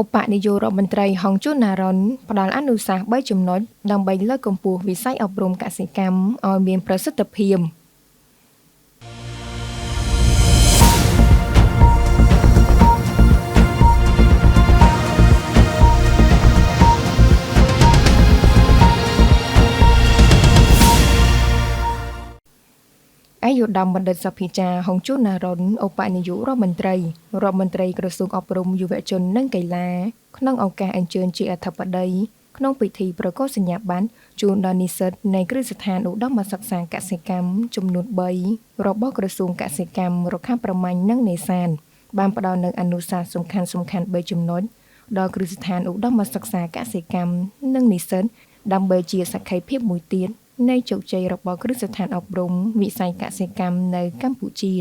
ឧបនាយករដ្ឋមន្ត្រីហុងជូណារុនផ្ដល់អនុសាសន៍3ចំណុចដើម្បីលើកកម្ពស់វិស័យអប់រំកសិកម្មឲ្យមានប្រសិទ្ធភាពអាយុដំបណ្ឌិតសភាចាហុងជូណារុនឧបនាយករដ្ឋមន្ត្រីក្រសួងអប់រំយុវជននិងកីឡាក្នុងឱកាសអញ្ជើញជាអធិបតីក្នុងពិធីប្រកាសសញ្ញាបត្រជូនដល់និស្សិតនៃគ្រឹះស្ថានឧត្តមសិក្សាកសិកម្មចំនួន3របស់ក្រសួងកសិកម្មរុក្ខាប្រមាញ់និងនេសាទបានផ្ដល់នូវអនុសាសន៍សំខាន់3ចំណុចដល់គ្រឹះស្ថានឧត្តមសិក្សាកសិកម្មនិងនិស្សិតដើម្បីជាសក្ខីភាពមួយទៀតនៃជោគជ័យរបស់គ្រឹះស្ថានអប់រំវិស័យកសិកម្មនៅកម្ពុជា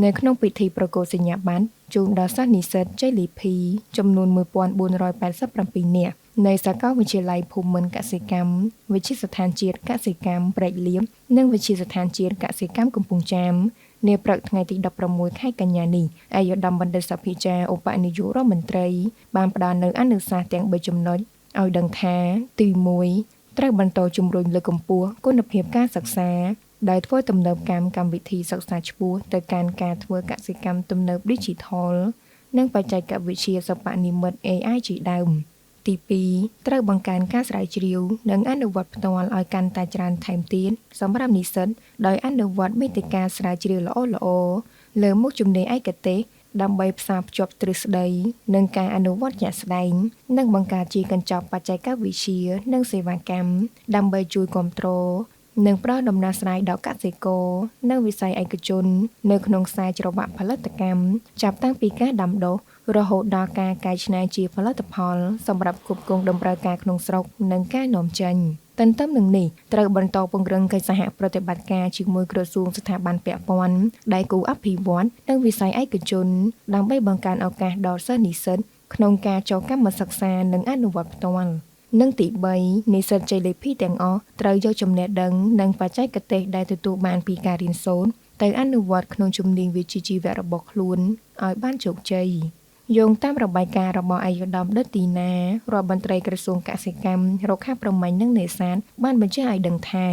នៅក្នុងពិធីប្រកាសសញ្ញាបត្រជូនដល់សិស្សនិស្សិតជ័យលាភីចំនួន1487នាក់នៃសាកលវិទ្យាល័យភូមិន្ទកសិកម្មវិទ្យាស្ថានជាតិកសិកម្មព្រែកលៀមនិងវិទ្យាស្ថានជាតិកសិកម្មកំពង់ចាមនាព្រឹកថ្ងៃទី16ខែកញ្ញានេះអាយុដំបណ្ឌិតសភាចាឧបនាយករដ្ឋមន្ត្រីបានផ្ដល់នូវអនុសាសន៍ទាំង3ចំណុចឲ្យដឹងថាទី1ត្រូវបន្តជំរុញលើកកម្ពស់គុណភាពការសិក្សាដោយធ្វើទំនើបកម្មវិធីសិក្សាឆ្ពោះទៅកាន់ការធ្វើកសិកម្មទំនើប Digital និងបច្ចេកវិទ្យាសិប្បនិម្មិត AI ជាដើមទី2ត្រូវបង្កើនការស្រាវជ្រាវនិងអនុវត្តផ្ទាល់ឲ្យកាន់តែច្រើនថែមទៀតសម្រាប់និស្សិតដោយអនុវត្តមេតិកាស្រាវជ្រាវល្អៗលើមុខជំនាញឯកទេសដើម្បីផ្សារភ្ជាប់ទ្រឹស្ដីនិងការអនុវត្តជាក់ស្ដែងនិងបង្កើតជាកញ្ចប់បច្ចេកវិទ្យានិងសេវាកម្មដើម្បីជួយគាំទ្រនិងផ្ដល់ដំណោះស្រាយដល់កសិករនិងវិស័យឯកជននៅក្នុងខ្សែច្រវាក់ផលិតកម្មចាប់តាំងពីការដាំដុះរហូតដល់ការកែច្នៃជាផលិតផលសម្រាប់គ្រប់គ្រងតម្រូវការក្នុងស្រុកនិងការនាំចេញទន្ទឹមនឹងនេះត្រូវបន្តពង្រឹងកិច្ចសហប្រតិបត្តិការជាមួយក្រសួងស្ថាប័នពាក់ព័ន្ធដៃគូអភិវឌ្ឍន៍និងវិស័យឯកជនដើម្បីបង្កើនឱកាសដល់សិស្សនិស្សិតក្នុងការចូលកម្មសិក្សានិងអនុវត្តផ្ទាល់និងទី3និស្សិតជ័យលាភីទាំងអស់ត្រូវយកចំណេះដឹងនិងបច្ចេកទេសដែលទទួលបានពីការរៀនសូត្រទៅអនុវត្តក្នុងជំនាញវិជ្ជាជីវៈរបស់ខ្លួនឲ្យបានជោគជ័យយោងតាមរបាយការណ៍របស់អាយុដំដិតទីណារដ្ឋមន្ត្រីក្រសួងកសិកម្មរុក្ខាប្រមាញ់និងនេសាទបានបញ្ជាក់ឲ្យដឹងថា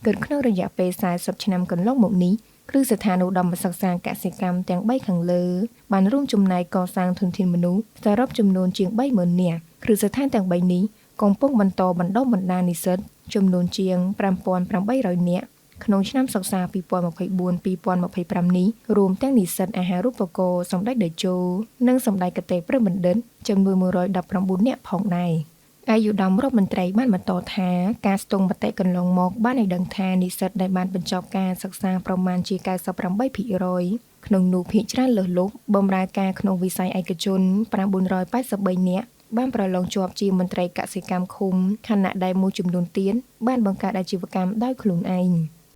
គិតក្នុងរយៈពេល40ឆ្នាំកន្លងមកនេះគ្រឹះស្ថានឧត្តមសិក្សាកសិកម្មទាំង3ខាងលើបានរួមចំណែកកសាងធនធានមនុស្សសរុបចំនួនជាង 30,000 នាក់គ្រឹះស្ថានទាំង3នេះកំពុងបន្តបណ្ដុះបណ្ដាលនិស្សិតចំនួនជាង 5,800 នាក់ក្នុងឆ្នាំសិក្សា 2024-2025 នេះរួមទាំងនិស្សិតអាហារូបករណ៍សម្ដេចតេជោនិងសម្ដេចកតេព្រះបណ្ឌិតចំនួន119នាក់ផងដែរអាយុដំរដ្ឋមន្ត្រីបានបន្តថាការស្ទង់មតិកន្លងមកបានឲ្យដឹងថានិស្សិតដែលបានបញ្ចប់ការសិក្សាប្រមាណជា 98% ក្នុងនោះភាគច្រើនលើសលប់បម្រើការក្នុងវិស័យឯកជន983នាក់បានប្រឡងជាប់ជាមន្ត្រីកសិកម្មឃុំខណៈដែលមួយចំនួនទៀតបានបង្កើតអាជីវកម្មដោយខ្លួនឯង។